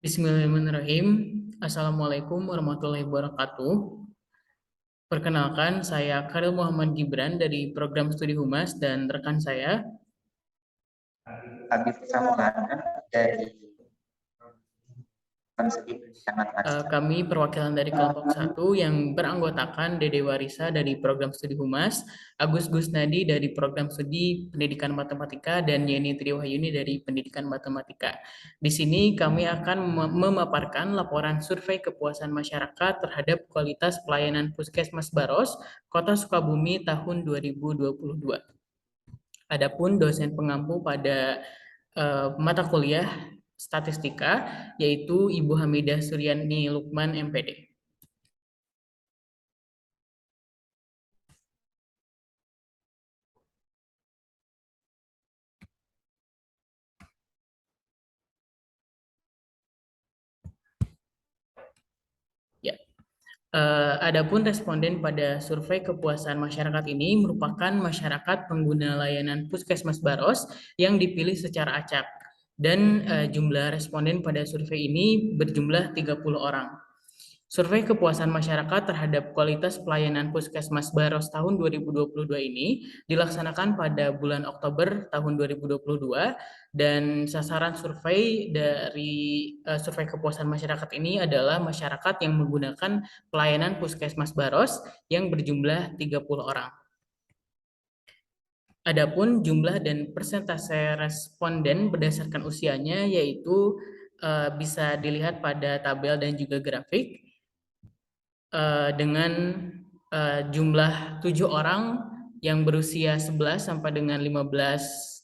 Bismillahirrahmanirrahim. Assalamualaikum warahmatullahi wabarakatuh. Perkenalkan, saya Karil Muhammad Gibran dari program studi Humas dan rekan saya. Habib Samuladin dari Konsep Matematika. Kami perwakilan dari kelompok 1 yang beranggotakan Dede Warisa dari program studi Humas, Agus Gusnadi dari program studi Pendidikan Matematika, dan Yeni Triwahyuni dari Pendidikan Matematika. Di sini kami akan memaparkan laporan survei kepuasan masyarakat terhadap kualitas pelayanan Puskesmas Baros, Kota Sukabumi tahun 2022. Adapun dosen pengampu pada mata kuliah statistika yaitu Ibu Hamidah Suryani Lukman MPD. Ya. Adapun responden pada survei kepuasan masyarakat ini merupakan masyarakat pengguna layanan Puskesmas Baros yang dipilih secara acak. Dan jumlah responden pada survei ini berjumlah 30 orang. Survei kepuasan masyarakat terhadap kualitas pelayanan Puskesmas Baros tahun 2022 ini dilaksanakan pada bulan Oktober tahun 2022 dan sasaran survei dari survei kepuasan masyarakat ini adalah masyarakat yang menggunakan pelayanan Puskesmas Baros yang berjumlah 30 orang. Adapun jumlah dan persentase responden berdasarkan usianya yaitu bisa dilihat pada tabel dan juga grafik. Dengan jumlah 7 orang yang berusia 11 sampai dengan 15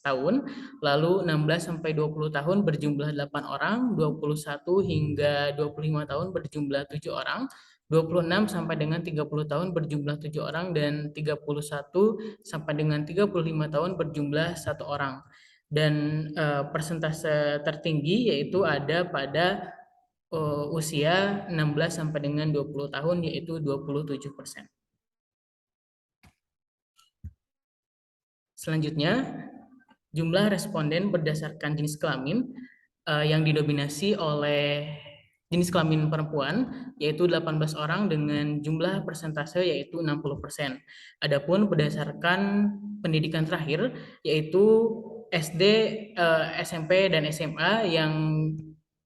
tahun, lalu 16 sampai 20 tahun berjumlah 8 orang, 21 hingga 25 tahun berjumlah 7 orang, 26 sampai dengan 30 tahun berjumlah 7 orang, dan 31 sampai dengan 35 tahun berjumlah 1 orang. Dan persentase tertinggi yaitu ada pada usia 16 sampai dengan 20 tahun yaitu 27%. Selanjutnya, jumlah responden berdasarkan jenis kelamin yang didominasi oleh jenis kelamin perempuan yaitu 18 orang dengan jumlah persentase yaitu 60%. Adapun berdasarkan pendidikan terakhir yaitu SD, SMP, dan SMA yang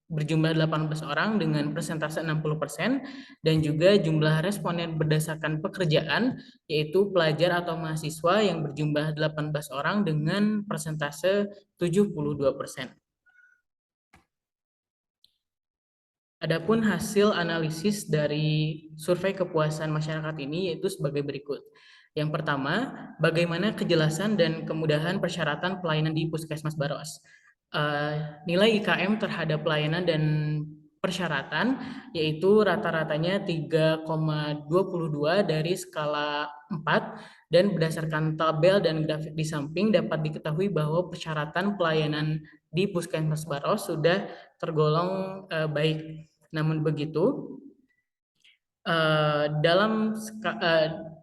berjumlah 18 orang dengan persentase 60%, dan juga jumlah responden berdasarkan pekerjaan yaitu pelajar atau mahasiswa yang berjumlah 18 orang dengan persentase 72%. Adapun hasil analisis dari survei kepuasan masyarakat ini yaitu sebagai berikut. Yang pertama, bagaimana kejelasan dan kemudahan persyaratan pelayanan di Puskesmas Baros. Nilai IKM terhadap pelayanan dan persyaratan yaitu rata-ratanya 3,22 dari skala 4, dan berdasarkan tabel dan grafik di samping dapat diketahui bahwa persyaratan pelayanan di Puskesmas Baros sudah tergolong baik. Namun begitu,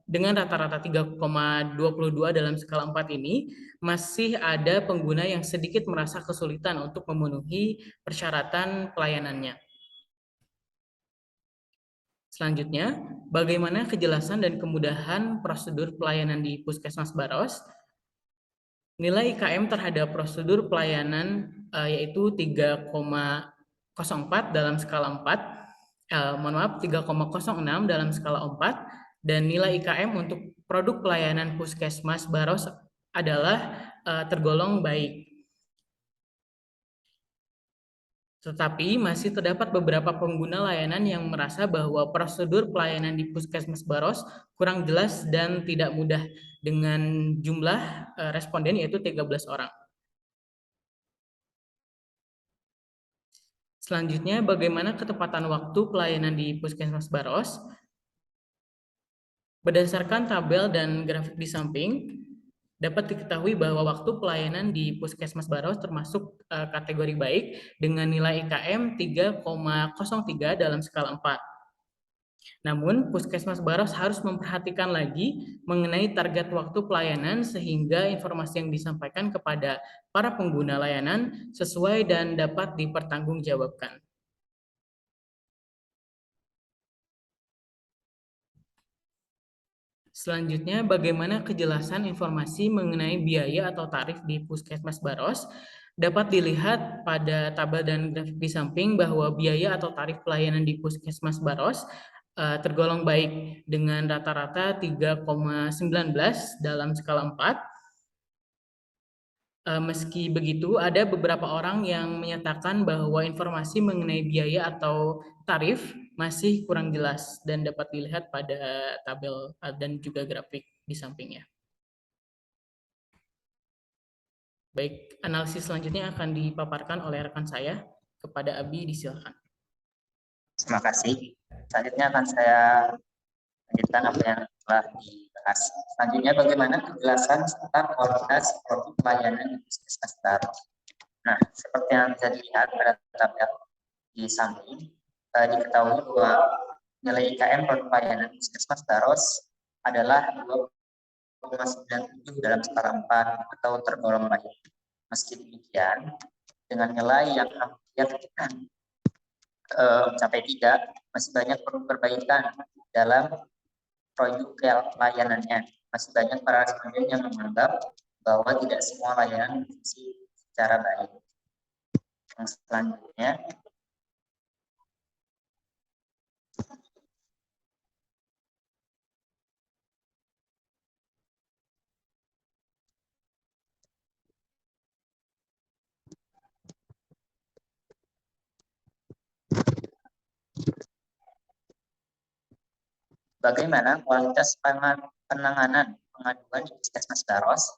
dengan rata-rata 3,22 dalam skala 4 ini, masih ada pengguna yang sedikit merasa kesulitan untuk memenuhi persyaratan pelayanannya. Selanjutnya, bagaimana kejelasan dan kemudahan prosedur pelayanan di Puskesmas Baros? Nilai IKM terhadap prosedur pelayanan yaitu 3,04 dalam skala 4, 3,06 dalam skala 4, dan nilai IKM untuk produk pelayanan Puskesmas Baros adalah tergolong baik. Tetapi masih terdapat beberapa pengguna layanan yang merasa bahwa prosedur pelayanan di Puskesmas Baros kurang jelas dan tidak mudah, dengan jumlah responden yaitu 13 orang. Selanjutnya, bagaimana ketepatan waktu pelayanan di Puskesmas Baros? Berdasarkan tabel dan grafik di samping, dapat diketahui bahwa waktu pelayanan di Puskesmas Baros termasuk kategori baik dengan nilai IKM 3,03 dalam skala 4. Namun, Puskesmas Baros harus memperhatikan lagi mengenai target waktu pelayanan sehingga informasi yang disampaikan kepada para pengguna layanan sesuai dan dapat dipertanggungjawabkan. Selanjutnya, bagaimana kejelasan informasi mengenai biaya atau tarif di Puskesmas Baros? Dapat dilihat pada tabel dan grafik di samping bahwa biaya atau tarif pelayanan di Puskesmas Baros tergolong baik dengan rata-rata 3,19 dalam skala 4. Meski begitu, ada beberapa orang yang menyatakan bahwa informasi mengenai biaya atau tarif masih kurang jelas dan dapat dilihat pada tabel dan juga grafik di sampingnya. Baik, analisis selanjutnya akan dipaparkan oleh rekan saya. Kepada Abi, disilakan. Terima kasih. Selanjutnya akan saya lanjutkan apa yang telah dibahas. Selanjutnya, bagaimana kejelasan serta kualitas produk pelayanan di Puskesmas Baros. Nah, seperti yang bisa dilihat pada tabel di samping, diketahui bahwa nilai IKM produk pelayanan Puskesmas Baros adalah 2,97 dalam skala 4 atau tergolong baik. Meski demikian, dengan nilai yang hampir mencapai 3, masih banyak perlu perbaikan dalam produk layanannya. Masih banyak para responden yang menganggap bahwa tidak semua layanan berfungsi secara baik. Yang selanjutnya, bagaimana kualitas penanganan pengaduan di Puskesmas Baros?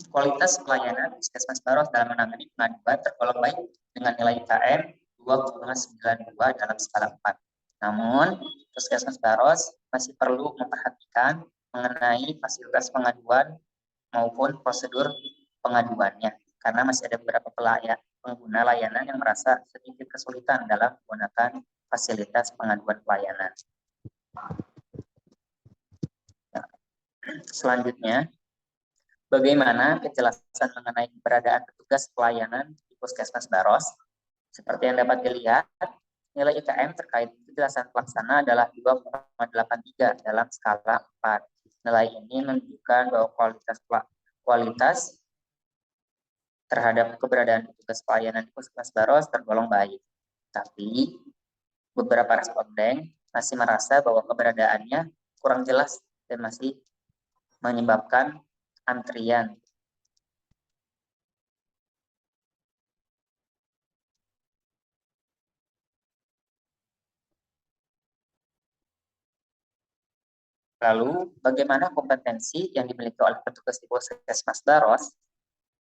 Kualitas pelayanan Puskesmas Baros dalam menangani pengaduan tergolong baik dengan nilai IKM 2,92 dalam skala 4. Namun, Puskesmas Baros masih perlu memperhatikan mengenai fasilitas pengaduan maupun prosedur pengaduannya, karena masih ada beberapa pengguna layanan yang merasa sedikit kesulitan dalam menggunakan fasilitas pengaduan pelayanan. Selanjutnya, bagaimana kejelasan mengenai keberadaan petugas pelayanan di Puskesmas Baros? Seperti yang dapat dilihat, nilai IKM terkait kejelasan pelaksana adalah 2,83 dalam skala 4. Nilai ini menunjukkan bahwa kualitas terhadap keberadaan petugas pelayanan di Puskesmas Baros tergolong baik. Tapi, beberapa responden masih merasa bahwa keberadaannya kurang jelas dan masih menyebabkan antrian. Lalu, bagaimana kompetensi yang dimiliki oleh petugas di Puskesmas Baros?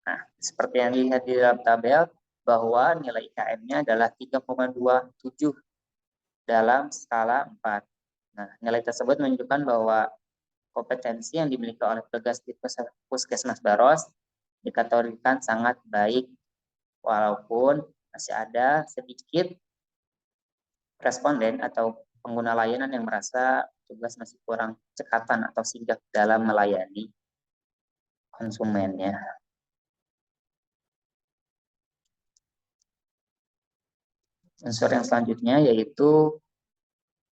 Nah, seperti yang dilihat di dalam tabel, bahwa nilai IKM-nya adalah 3,27 dalam skala 4. Nah, nilai tersebut menunjukkan bahwa kompetensi yang dimiliki oleh petugas di Puskesmas Baros dikategorikan sangat baik, walaupun masih ada sedikit responden atau pengguna layanan yang merasa petugas masih kurang cekatan atau sigap dalam melayani konsumennya. Unsur yang selanjutnya yaitu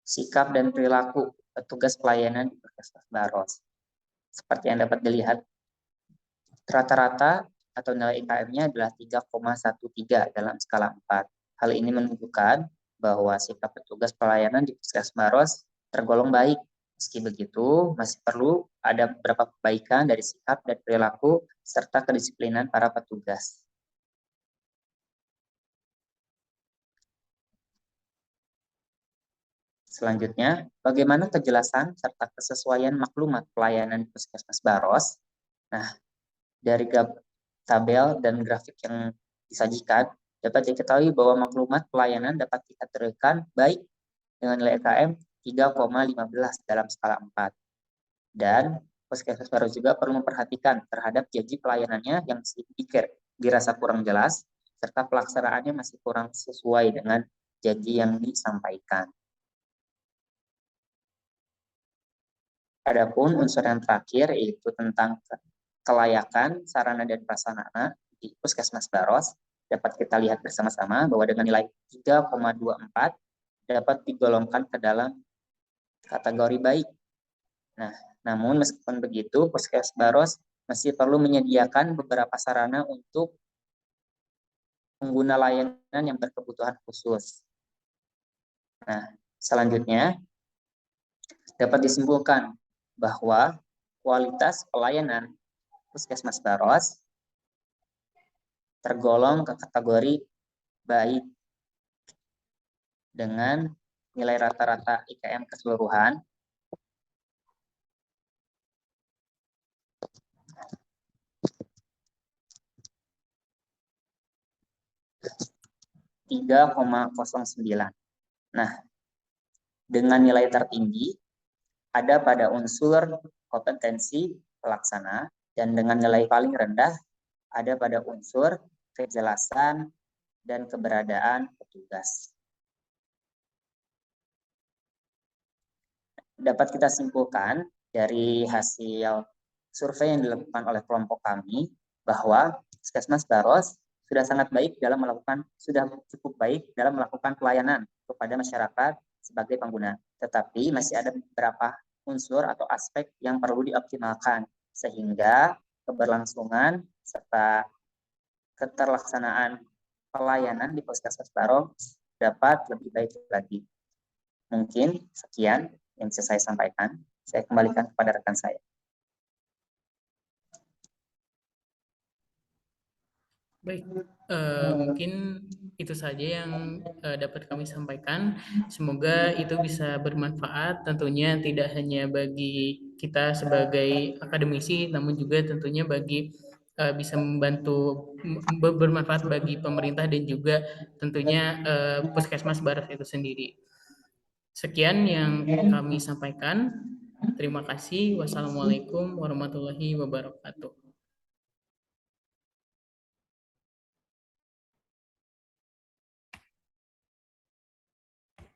sikap dan perilaku petugas pelayanan di Puskesmas Baros. Seperti yang dapat dilihat, rata-rata atau nilai IKM-nya adalah 3,13 dalam skala 4. Hal ini menunjukkan bahwa sikap petugas pelayanan di Puskesmas Baros tergolong baik. Meski begitu, masih perlu ada beberapa perbaikan dari sikap dan perilaku serta kedisiplinan para petugas. Selanjutnya, bagaimana kejelasan serta kesesuaian maklumat pelayanan di Puskesmas Baros? Nah, dari tabel dan grafik yang disajikan, dapat diketahui bahwa maklumat pelayanan dapat dikategorikan baik dengan nilai IKM 3,15 dalam skala 4. Dan Puskesmas Baros juga perlu memperhatikan terhadap janji pelayanannya yang sedikit dirasa kurang jelas, serta pelaksanaannya masih kurang sesuai dengan janji yang disampaikan. Adapun unsur yang terakhir yaitu tentang kelayakan sarana dan prasarana di Puskesmas Baros, dapat kita lihat bersama-sama bahwa dengan nilai 3,24 dapat digolongkan ke dalam kategori baik. Nah, Namun meskipun begitu, Puskesmas Baros masih perlu menyediakan beberapa sarana untuk pengguna layanan yang berkebutuhan khusus. Nah, selanjutnya dapat disimpulkan bahwa kualitas pelayanan Puskesmas Baros tergolong ke kategori baik dengan nilai rata-rata IKM keseluruhan 3,09. Nah, dengan nilai tertinggi ada pada unsur kompetensi pelaksana dan dengan nilai paling rendah ada pada unsur kejelasan dan keberadaan petugas. Dapat kita simpulkan dari hasil survei yang dilakukan oleh kelompok kami bahwa Puskesmas Baros sudah cukup baik dalam melakukan pelayanan kepada masyarakat sebagai pengguna. Tetapi masih ada beberapa unsur atau aspek yang perlu dioptimalkan sehingga keberlangsungan serta keterlaksanaan pelayanan di Puskesmas Baros dapat lebih baik lagi. Mungkin sekian yang bisa saya sampaikan. Saya kembalikan kepada rekan saya. Baik, mungkin itu saja yang dapat kami sampaikan. Semoga itu bisa bermanfaat, tentunya tidak hanya bagi kita sebagai akademisi, namun juga tentunya bagi bisa membantu bermanfaat bagi pemerintah dan juga tentunya Puskesmas Baros itu sendiri. Sekian yang kami sampaikan. Terima kasih. Wassalamualaikum warahmatullahi wabarakatuh.